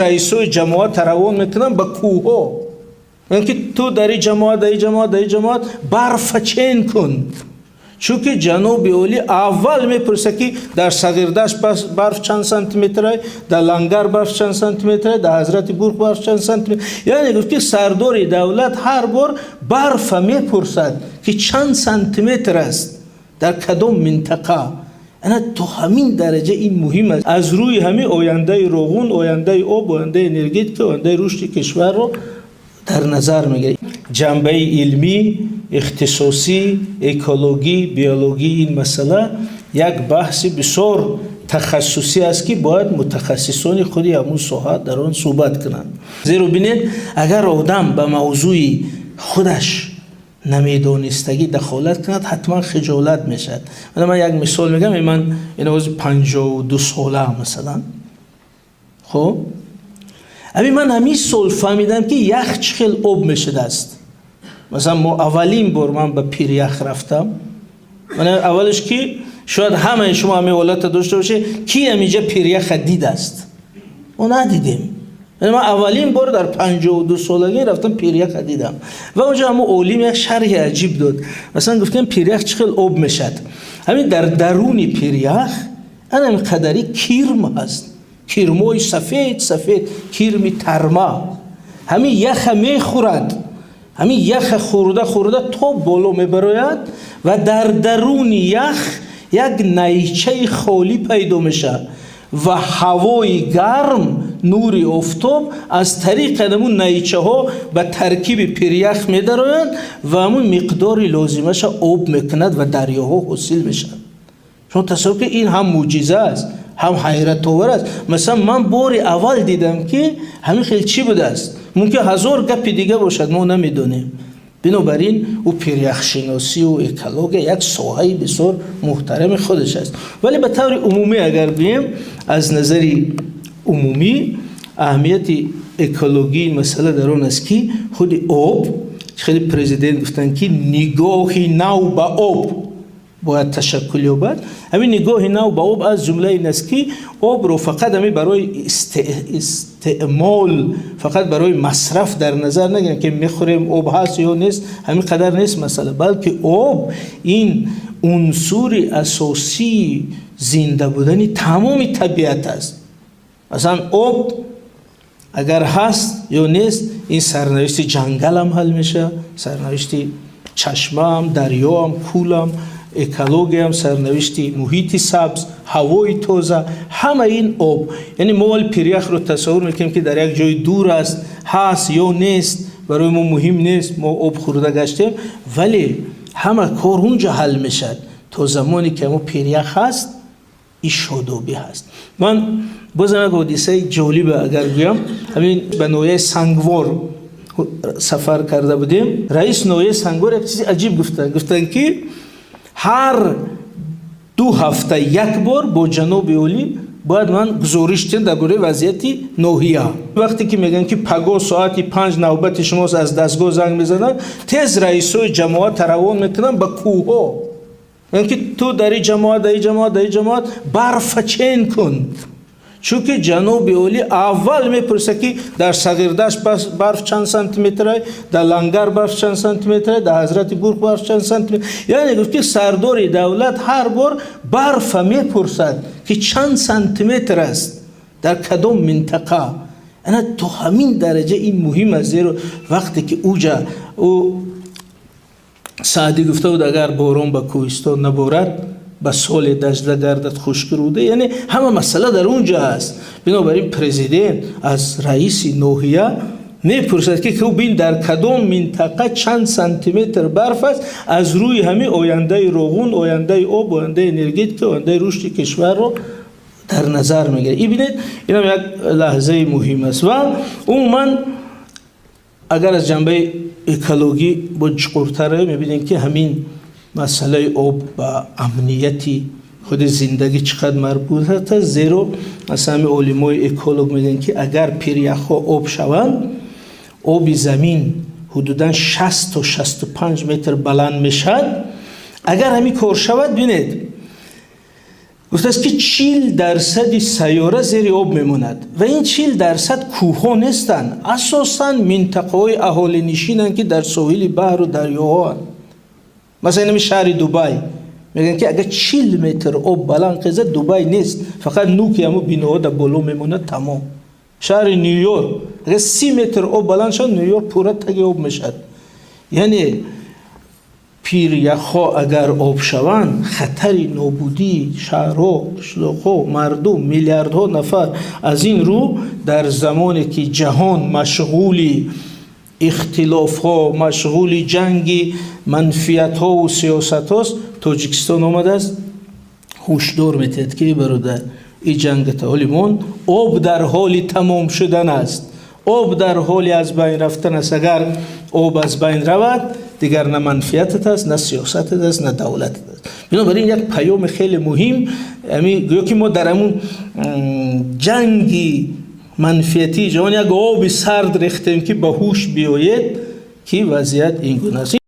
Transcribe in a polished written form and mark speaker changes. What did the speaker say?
Speaker 1: رئیسای جماعت روان میکنن به کوه، اینکه تو در جماعت برف چین کن. چون که جناب عالی اول میپرسه که در صغیردشت برف چند سانتی متره، در لنگر برف چند سانتی متره، در حضرت بورق برف چند سانتی متره. یعنی گفت که سردار دولت هر بار برف میپرسد که چند سانتی متر است در کدام منطقه. انا تو همین درجه این مهم است. از روی همین آینده روغن، آینده آب، آینده انرژی، آینده رشد کشور رو در نظر میگیره. جنبه علمی، اختصاصی، اکولوژی، بیولوژی این مسئله یک بحث بسیار تخصصی است که باید متخصصان خودی همون ساحه در آن صحبت کنند. زیرا ببینید اگر آدم به موضوع خودش نمیدانستگی دخالت کند حتما خجالت میشد. من یک مثال میگم. من این روز 52 ساله مثلا، خب من همین سال فهمیدم که یخ چخیل آب میشده است. مثلا اولین بار من به پیر یخ رفتم. من اولش که شاید همه شما همین حالت داشته باشه کی همیشه پیر یخ دید است؟ ما ندیدیم. من اولین بار در 52 سالگی رفتم پیر یخ دیدم و اونجا هم علیم یک شرح عجیب داد. مثلا گفتم پیر یخ چخیل آب میشد. همین در درون پیر یخ این قدری کیرم هست، کیرمای سفید کیرمی ترما. همین یخ میخورد، همین یخ خورده تا بالا میبراید و در درون یخ یک نیچه خالی پیدا میشه و هوای گرم، نور آفتاب از طریق همون نیچه ها به ترکیب پیریخ میدارند و همون مقداری لازمش آب میکند و دریاها حاصل میشن. چون تصور که این هم معجزه است، هم حیرت آور است. مثلا من بار اول دیدم که همین خیلی چی بوده است. ممکن هزار گپ دیگه باشد، ما نمیدونیم. بنابراین او پیریخ شناسی و اکولوژی یک ساحه بسیار محترم خودش است. ولی به طور عمومی اگر بگیم از نظر عمومی اهمیت اکولوژی مسئله در آن است که خود آب، خیلی پرزیدنت گفتن که نگاهی نو به آب باید تشکل یابد. همین نگاه نو به آب از جمله این است که آب رو فقط همین برای استعمال، فقط برای مصرف در نظر نگیریم که میخوریم آب هست یا نیست، همین قدر نیست مسئله، بلکه آب این عنصر اساسی زنده بودن تمام طبیعت است. مثلا آب اگر هست یا نیست این سرنوشت جنگل هم حل میشه، سرنوشت چشمه هم، دریا هم، کول هم، اکولوژی هم، سرنوشت محیط سبز، هوای تازه، همه این آب. یعنی ما ولی پیریخ رو تصور میکنیم که در یک جای دور است، هست یا نیست برای ما مهم نیست، ما آب خورده گشتیم، ولی همه کار اونجا حل میشد تا زمانی که ما پیریخ هست این شادابی هست. من بازم یک حادثه جالب اگر بگم، همین به نوعه سنگوار سفر کرده بودیم. رئیس نوعه سنگوار یک چیز عجیب گفتن که هر 2 هفته یک بار با جناب عالی باید من گزارش دهم درباره وضعیت ناحیه. وقتی که میگن که پگاه ساعت 5 نوبت شماست از دستگاه زنگ میزنن، تیز رئیسای جماعت روان میکنن به کوه، اینکه تو در جماعت برف چین کن. چون که جناب عالی اول میپرسه که در صغیردشت برف چند سانتی متره، در لنگر برف چند سانتی متره، در حضرت بورق برف چند سانتی متره. یعنی گفت که سردار دولت هر بار برف میپرسد که چند سانتی متر است در کدام منطقه. انا تو همین درجه این مهم است. زیرا وقتی که او سعدی گفته بود اگر باران به کوهستان نبارد به سال دجله گردد خشک روده. یعنی همه مسئله در اونجا است. بنابراین پرزیدنت از رئیس ناحیه میپرسد که او بین در کدام منطقه چند سانتی متر برف است، از روی همین آینده روغن، آینده آب، آینده انرژی، آینده رشد کشور رو در نظر میگیره. این ببینید این هم یک لحظه مهم است. و عموما اگر از جنبه اکولوژی با چقورتره میبینید که همین مسئله آب و امنیتی خود زندگی چقدر مربوط است. زیرا مثلا علمای اکولوژ میگن که اگر پیریخ آب شوند، آب زمین حدوداً 60 تا 65 متر بلند میشد. اگر همین کار شود ببینید گفته است که 40% سیاره زیر آب میموند و این 40% کوه نیستند، اساساً منطقه های اهالی نشینند که در ساحل بحر و دریاها. مثلا این شهر دبی میگن که اگر 40 متر آب بلند قضا دبی نیست، فقط نوک همو بیناها در بالا میموند تمام. شهر نیویورک اگر 30 متر آب بلند شد نیویورک پورا تگ آب میشد. یعنی پیر یخها اگر آب شوند خطر نابودی شهرها، قشلاقها، مردم، میلیاردها نفر از این رو در زمانی که جهان مشغولی اختلاف ها، مشغول جنگی منفیت ها و سیاست هاست، تاجیکستان آمده است هوشدار میتید که برادر این جنگ تالیمان آب در حال تمام شدن است، آب در حال از بین رفتن است. اگر آب از بین رود دیگر نه منفیتت است، نه سیاستت است، نه دولتت است. بنابراین یک پیام خیلی مهم گویا که ما در همون جنگی منفیتی جهان یک آب سرد ریختیم که به هوش بیاید که وضعیت این گونه است.